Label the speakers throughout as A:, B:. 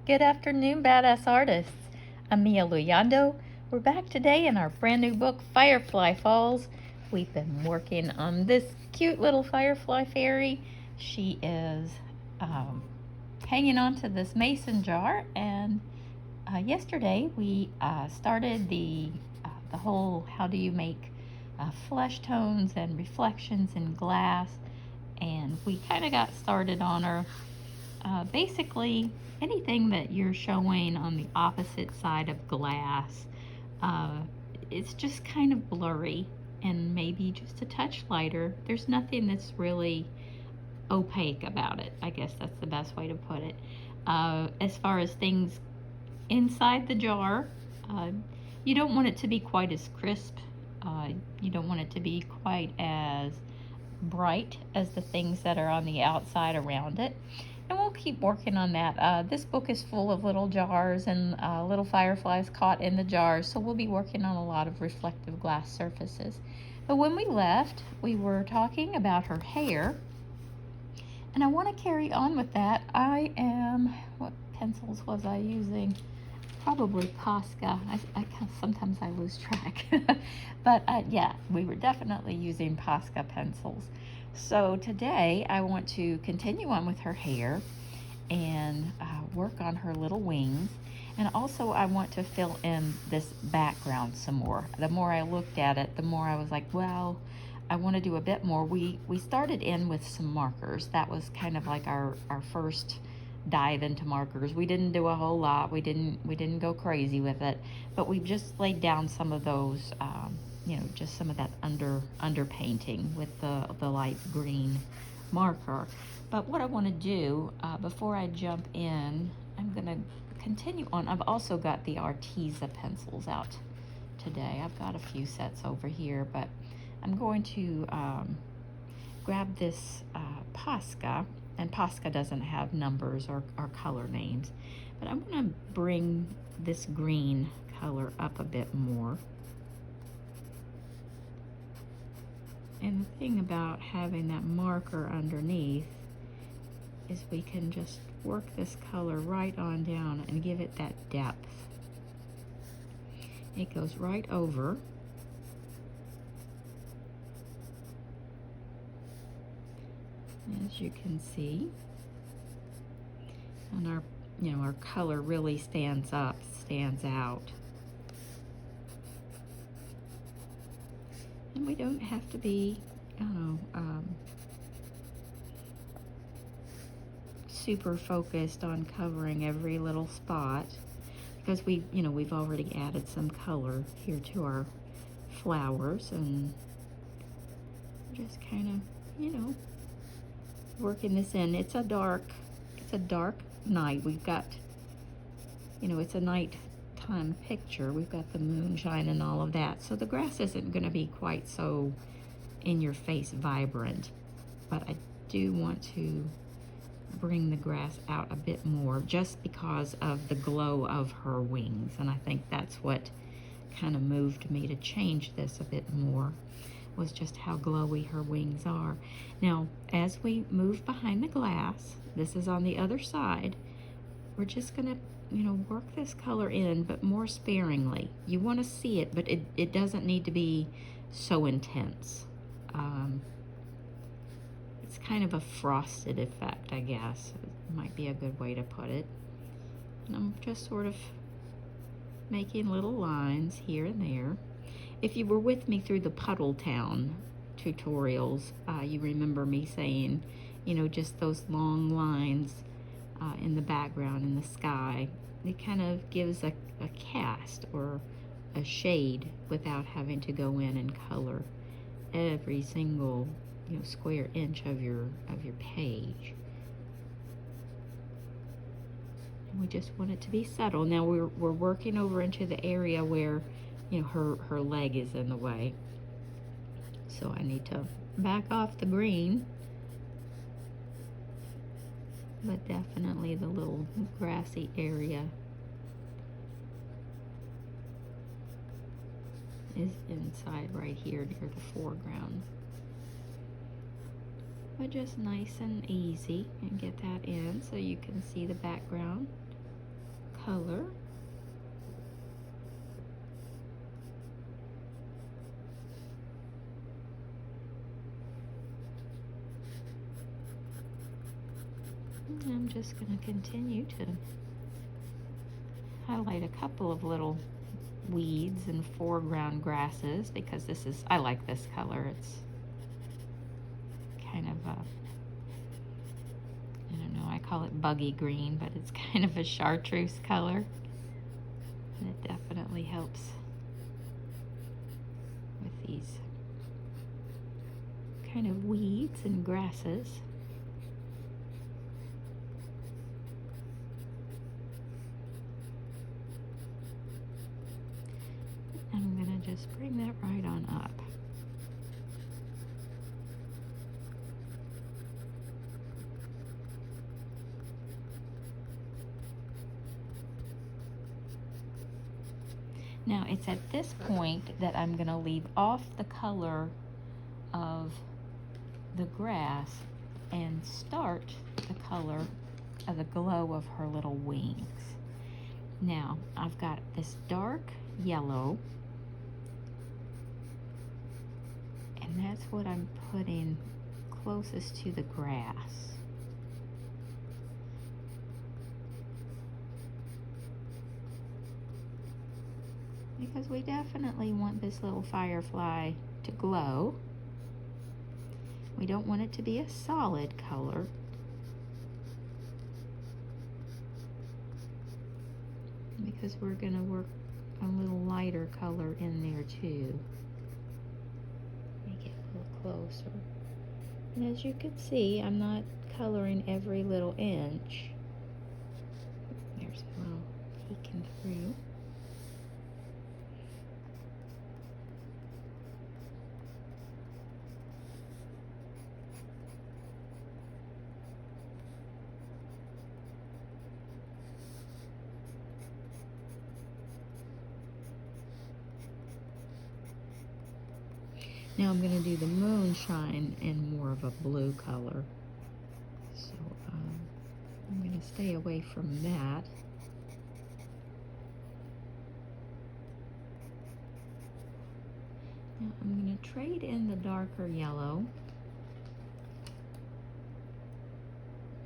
A: Good afternoon, badass artists. I'm Mia Luyando. We're back today in our brand new book, Firefly Falls. We've been working on this cute little firefly fairy. She is hanging on to this mason jar, and yesterday we started the whole how do you make flesh tones and reflections in glass, and we kind of got started on her. Basically, anything that you're showing on the opposite side of glass, uh, it's just kind of blurry and maybe just a touch lighter. There's nothing that's really opaque about it. I guess that's the best way to put it. As far as things inside the jar, uh, you don't want it to be quite as crisp. You don't want it to be quite as bright as the things that are on the outside around it. And we'll keep working on that. This book is full of little jars and little fireflies caught in the jars, so we'll be working on a lot of reflective glass surfaces. But when we left, we were talking about her hair, and I want to carry on with that. What pencils was I using? Probably Posca. Sometimes I lose track. But yeah, we were definitely using Posca pencils. So today I want to continue on with her hair and work on her little wings. And also I want to fill in this background some more. The more I looked at it, the more I was like, well, I want to do a bit more. We started in with some markers. That was kind of like our first dive into markers. We didn't do a whole lot. We didn't go crazy with it, but we just laid down some of those, just some of that under painting with the light green marker. But what I want to do before I jump in, I'm gonna continue on. I've also got the Arteza pencils out today. I've got a few sets over here, but I'm going to grab this Posca. And Posca doesn't have numbers or color names, but I'm going to bring this green color up a bit more. And the thing about having that marker underneath is we can just work this color right on down and give it that depth. It goes right over. As you can see, and our color really stands out. And we don't have to be, super focused on covering every little spot, because we've already added some color here to our flowers, and just kind of, working this in. It's a dark night. We've got, it's a nighttime picture. We've got the moonshine and all of that. So the grass isn't going to be quite so in your face vibrant, but I do want to bring the grass out a bit more just because of the glow of her wings. And I think that's what kind of moved me to change this a bit more, was just how glowy her wings are. Now, as we move behind the glass, this is on the other side, we're just gonna, work this color in, but more sparingly. You wanna see it, but it doesn't need to be so intense. It's kind of a frosted effect, I guess. It might be a good way to put it. And I'm just sort of making little lines here and there. If you were with me through the Puddle Town tutorials, you remember me saying, just those long lines in the background in the sky. It kind of gives a cast or a shade without having to go in and color every single square inch of your page. And we just want it to be subtle. Now we're working over into the area where her leg is in the way. So I need to back off the green, but definitely the little grassy area is inside right here near the foreground. But just nice and easy, and get that in so you can see the background. color. And I'm just going to continue to highlight a couple of little weeds and foreground grasses because this is, I like this color. It's kind of a, I don't know, I call it buggy green, but it's kind of a chartreuse color. And it definitely helps with these kind of weeds and grasses. I'm going to just bring that right on up. Now it's at this point that I'm going to leave off the color of the grass and start the color of the glow of her little wings. Now I've got this dark yellow, and that's what I'm putting closest to the grass. Because we definitely want this little firefly to glow. We don't want it to be a solid color. Because we're going to work a little lighter color in there too. Make it a little closer. And as you can see, I'm not coloring every little inch. There's a little peeking through. Now I'm going to do the moonshine in more of a blue color. So I'm going to stay away from that. Now I'm going to trade in the darker yellow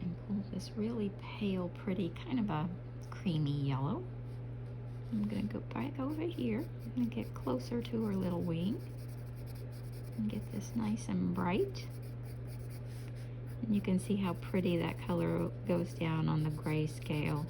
A: and pull this really pale, pretty, kind of a creamy yellow. I'm going to go back over here and get closer to her little wing. And get this nice and bright. And you can see how pretty that color goes down on the grayscale.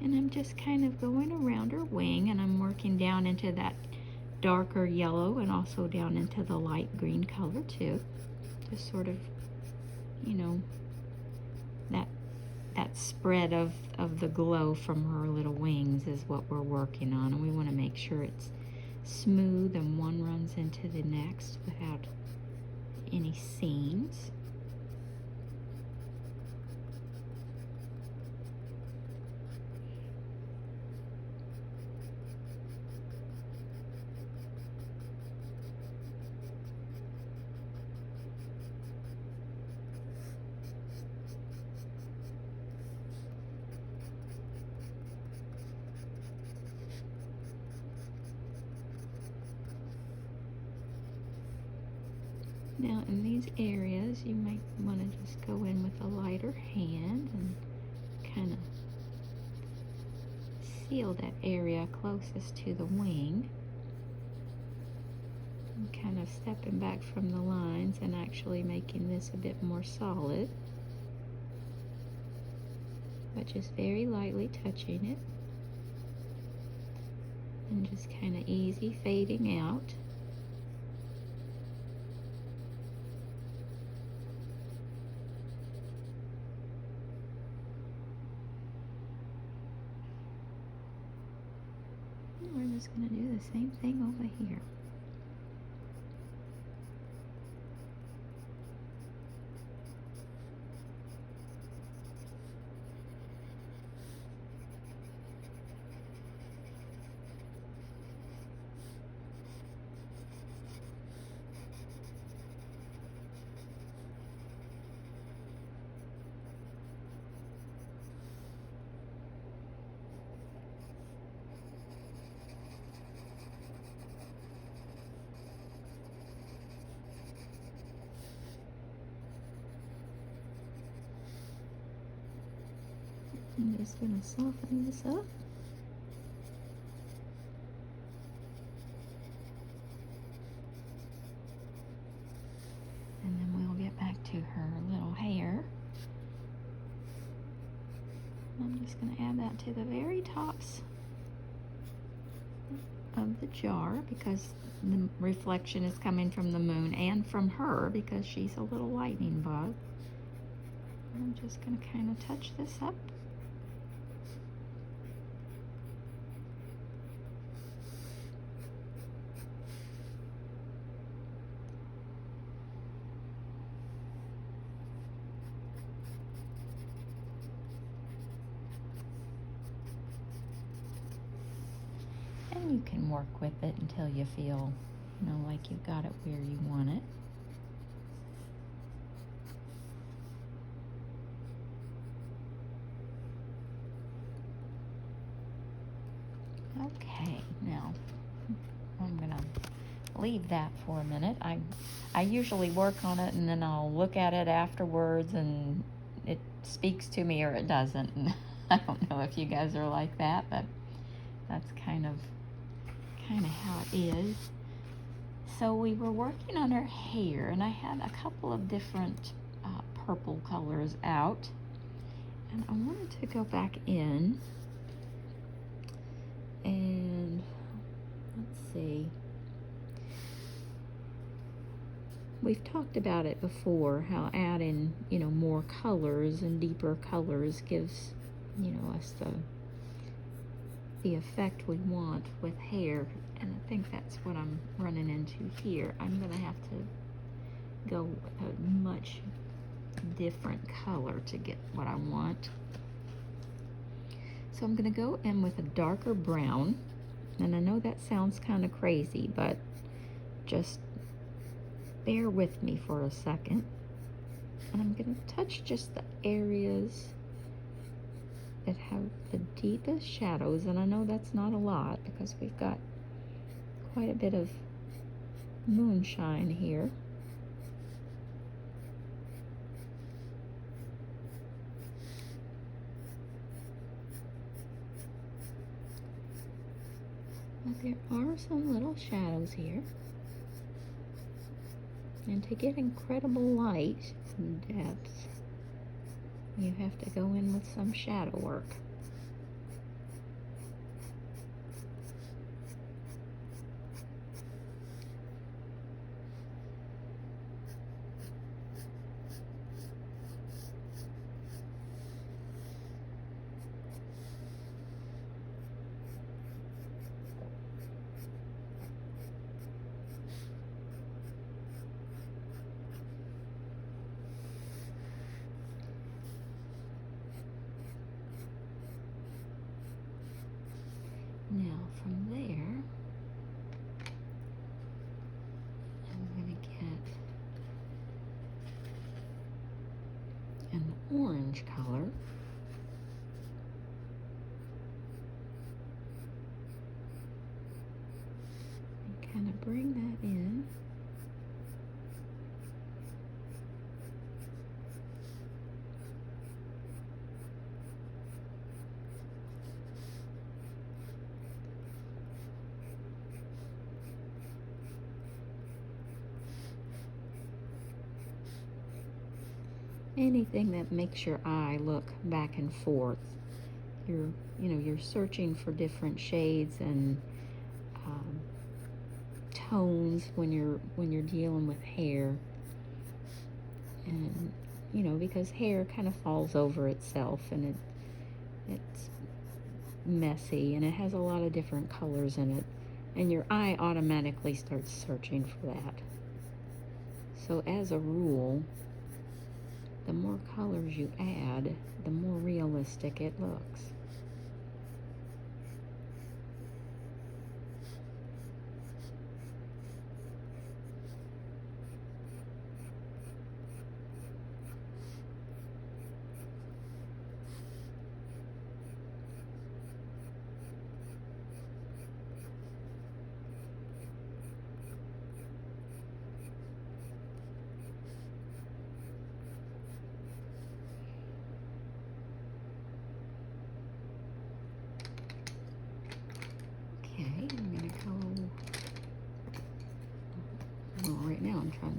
A: And I'm just kind of going around her wing, and I'm working down into that darker yellow and also down into the light green color too. Just sort of, you know, that spread of the glow from her little wings is what we're working on, and we want to make sure it's smooth and one runs into the next without any seams. Now in these areas, you might want to just go in with a lighter hand and kind of seal that area closest to the wing. And kind of stepping back from the lines and actually making this a bit more solid. But just very lightly touching it. And just kind of easy fading out. We're just going to do the same thing over here. I'm just going to soften this up. And then we'll get back to her little hair. I'm just going to add that to the very tops of the jar because the reflection is coming from the moon and from her because she's a little lightning bug. I'm just going to kind of touch this up. And you can work with it until you feel, you know, like you've got it where you want it. Okay, now I'm gonna leave that for a minute. I usually work on it and then I'll look at it afterwards and it speaks to me or it doesn't. And I don't know if you guys are like that, but that's kind of how it is. So we were working on her hair and I had a couple of different purple colors out, and I wanted to go back in and let's see. We've talked about it before, how adding, you know, more colors and deeper colors gives, you know, us the effect we want with hair, and I think that's what I'm running into here. I'm gonna have to go with a much different color to get what I want. So I'm gonna go in with a darker brown, and I know that sounds kind of crazy, but just bear with me for a second. And I'm gonna touch just the areas that have the deepest shadows, and I know that's not a lot because we've got quite a bit of moonshine here. But there are some little shadows here. And to get incredible light and depth, you have to go in with some shadow work. Now from there, I'm going to get an orange color. And kind of bring that in. Anything that makes your eye look back and forth. You're searching for different shades and tones when you're dealing with hair, and because hair kind of falls over itself and it's messy and it has a lot of different colors in it, and your eye automatically starts searching for that. So as a rule, the more colors you add, the more realistic it looks.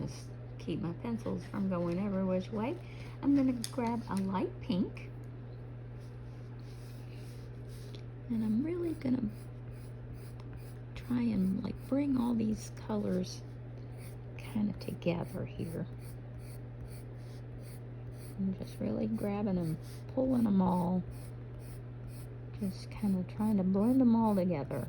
A: just keep my pencils from going every which way. I'm going to grab a light pink. And I'm really going to try and like bring all these colors kind of together here. I'm just really grabbing them, pulling them all. Just kind of trying to blend them all together.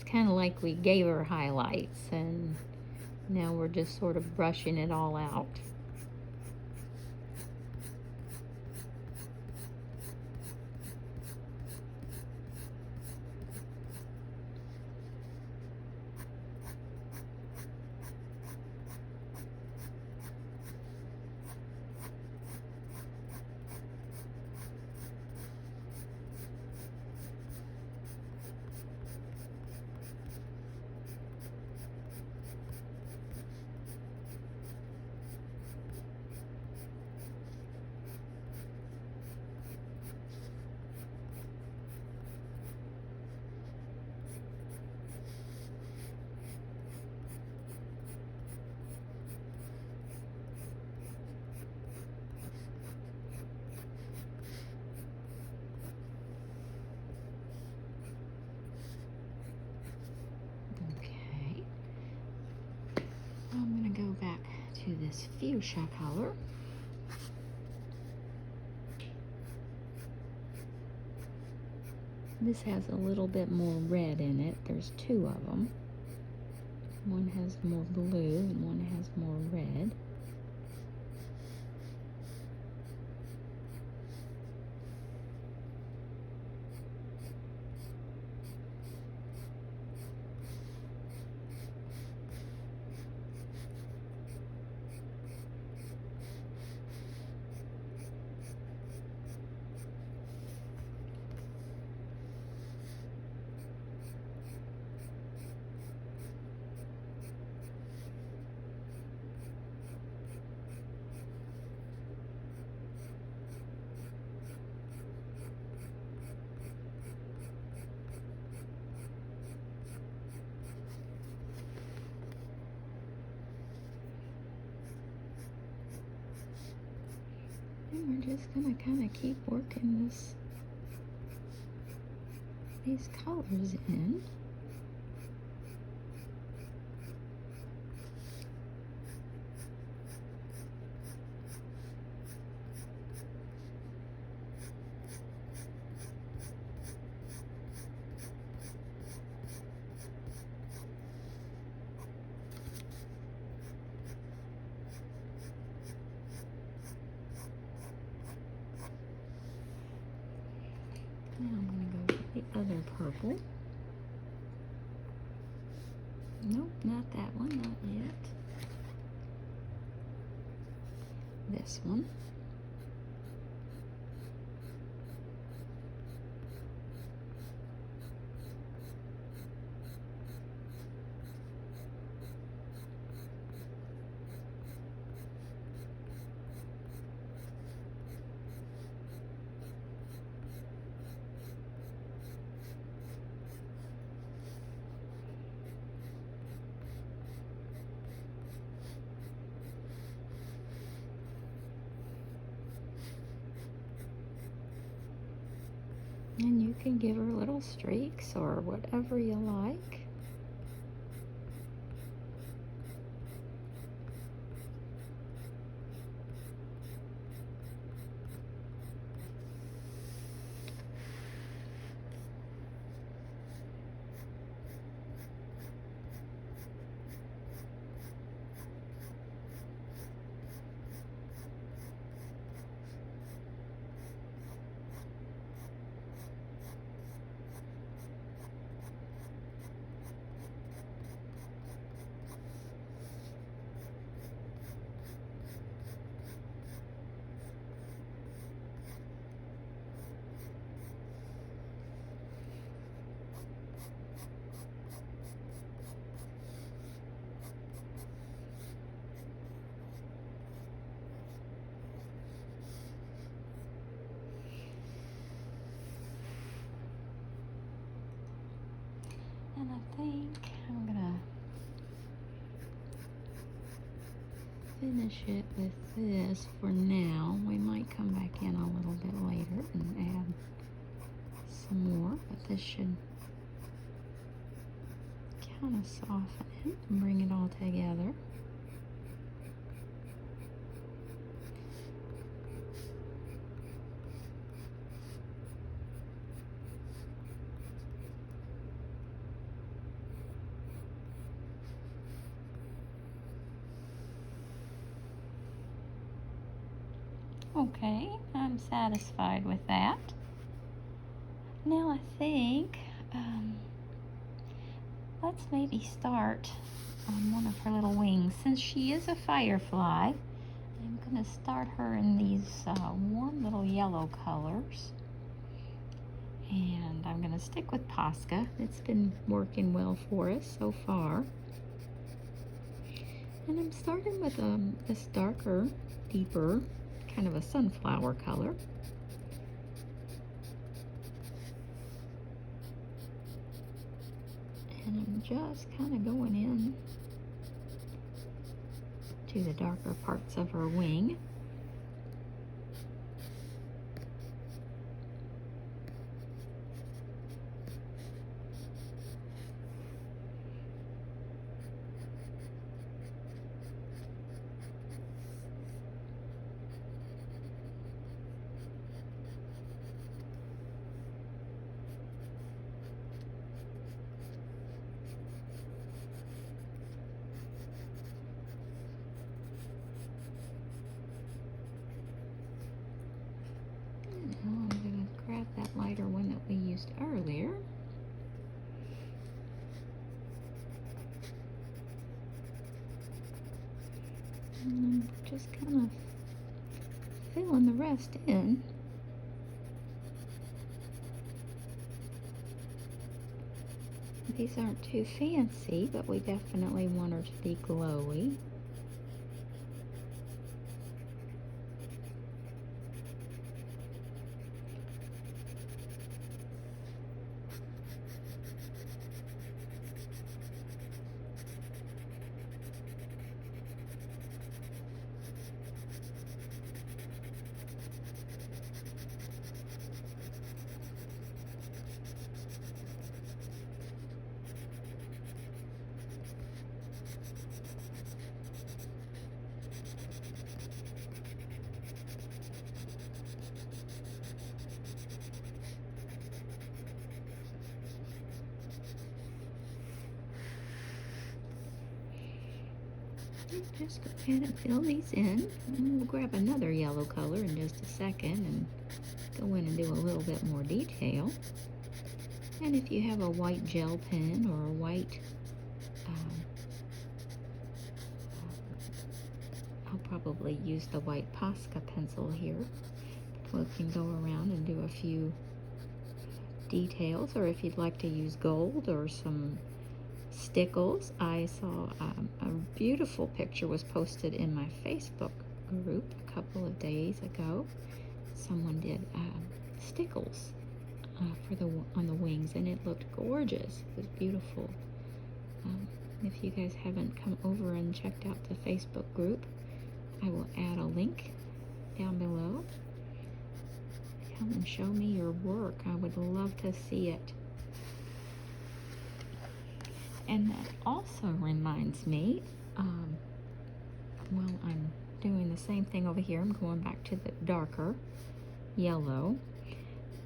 A: Kind of like we gave her highlights and now we're just sort of brushing it all out. I'm going to go back to this fuchsia color. This has a little bit more red in it. There's two of them. One has more blue and one has more red. And we're just going to kind of keep working these colors in. Now I'm going to go with the other purple. Nope, not that one, not yet. This one. And you can give her little streaks or whatever you like. think I'm gonna finish it with this for now. We might come back in a little bit later and add some more, but this should kind of soften it and bring it all together. Okay, I'm satisfied with that. Now I think, let's maybe start on one of her little wings. Since she is a firefly, I'm going to start her in these warm little yellow colors. And I'm going to stick with Posca. It's been working well for us so far. And I'm starting with this darker, deeper, kind of a sunflower color. And I'm just kind of going in to the darker parts of her wing. I'm going to grab that lighter one that we used earlier. And just kind of filling the rest in. These aren't too fancy, but we definitely want her to be glowy. Just go ahead and fill these in, and we'll grab another yellow color in just a second and go in and do a little bit more detail. And if you have a white gel pen or a white, I'll probably use the white Posca pencil here. We can go around and do a few details, or if you'd like to use gold or some stickles. I saw a beautiful picture was posted in my Facebook group a couple of days ago. Someone did stickles on the wings, and it looked gorgeous. It was beautiful. If you guys haven't come over and checked out the Facebook group, I will add a link down below. Come and show me your work. I would love to see it. And that also reminds me, well, I'm doing the same thing over here. I'm going back to the darker yellow.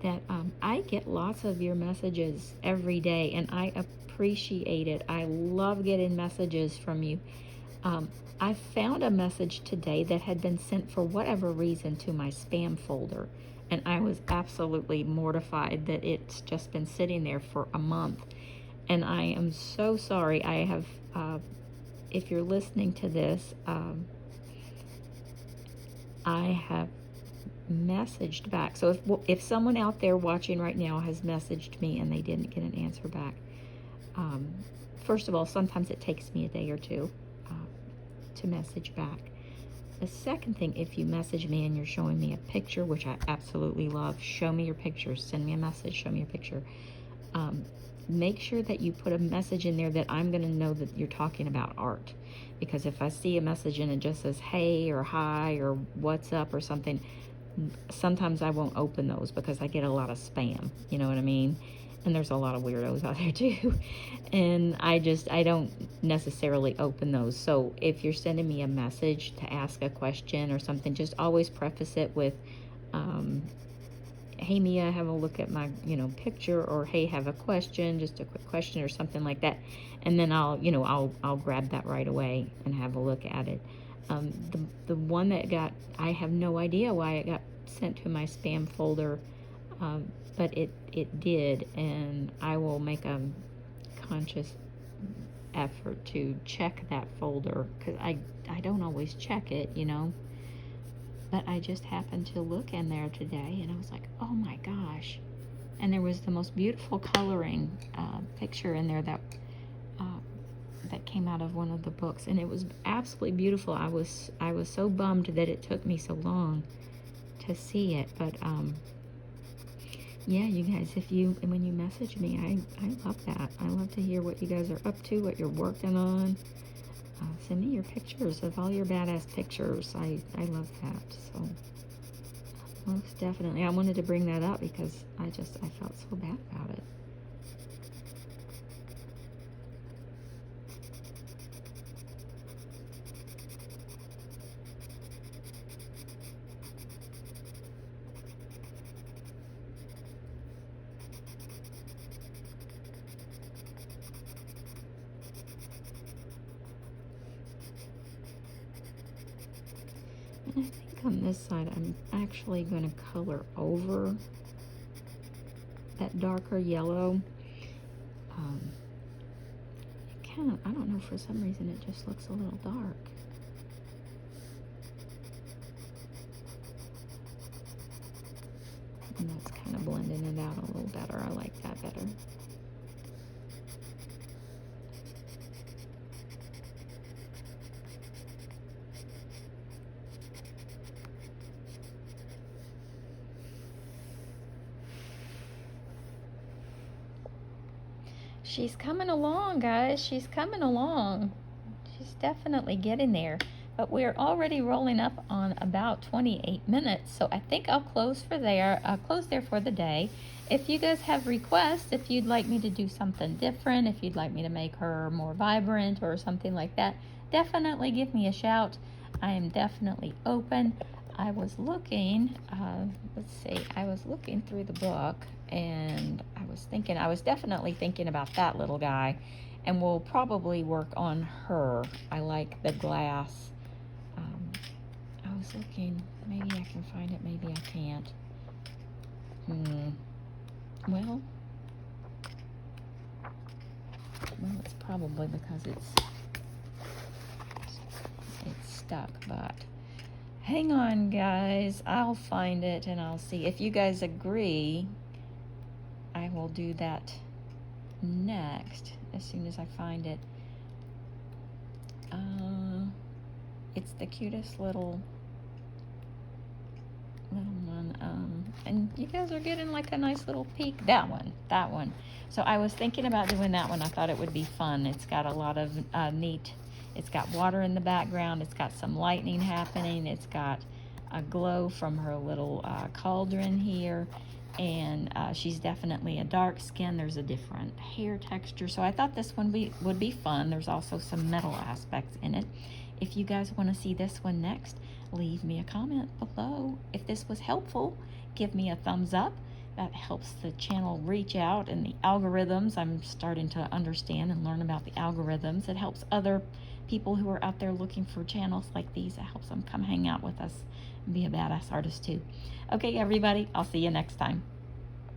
A: That I get lots of your messages every day, and I appreciate it. I love getting messages from you. I found a message today that had been sent for whatever reason to my spam folder, and I was absolutely mortified that it's just been sitting there for a month. And I am so sorry. I have, if you're listening to this, I have messaged back. So if someone out there watching right now has messaged me and they didn't get an answer back, first of all, sometimes it takes me a day or two to message back. The second thing, if you message me and you're showing me a picture, which I absolutely love, show me your pictures, send me a message, show me your picture. make sure that you put a message in there that I'm going to know that you're talking about art. Because if I see a message and it just says hey or hi or what's up or something, sometimes I won't open those because I get a lot of spam, you know what I mean? And there's a lot of weirdos out there too. And I don't necessarily open those. So if you're sending me a message to ask a question or something, just always preface it with, hey Mia, have a look at my, picture, or hey, have a question, just a quick question or something like that. And then I'll grab that right away and have a look at it. The one that I have no idea why it got sent to my spam folder, but it did, and I will make a conscious effort to check that folder, because I don't always check it, but I just happened to look in there today, and I was like, oh my gosh. And there was the most beautiful coloring picture in there that came out of one of the books, and it was absolutely beautiful. I was so bummed that it took me so long to see it, but yeah, you guys, when you message me, I love that. I love to hear what you guys are up to, what you're working on. Send me your pictures of all your badass pictures. I love that. So most definitely, I wanted to bring that up because I felt so bad about it. And I think on this side, I'm actually going to color over that darker yellow. I don't know, for some reason it just looks a little dark. And that's kind of blending it out a little better. I like that better. She's coming along, guys. She's coming along. She's definitely getting there. But we're already rolling up on about 28 minutes, so I think I'll close there for the day. If you guys have requests, if you'd like me to do something different, if you'd like me to make her more vibrant or something like that, definitely give me a shout. I am definitely open. I was looking, I was looking through the book, and I was definitely thinking about that little guy, and we'll probably work on her. I like the glass. I was looking, maybe I can find it, maybe I can't. Well, it's probably because it's stuck, but hang on, guys. I'll find it and I'll see. If you guys agree, I will do that next as soon as I find it. It's the cutest little one. And you guys are getting like a nice little peek. That one. So I was thinking about doing that one. I thought it would be fun. It's got a lot of neat. It's got water in the background. It's got some lightning happening. It's got a glow from her little cauldron here. And she's definitely a dark skin. There's a different hair texture. So I thought this one would be fun. There's also some metal aspects in it. If you guys want to see this one next, leave me a comment below. If this was helpful, give me a thumbs up. That helps the channel reach out, and the algorithms, I'm starting to understand and learn about the algorithms. It helps other people who are out there looking for channels like these. It helps them come hang out with us and be a badass artist too. Okay, everybody, I'll see you next time.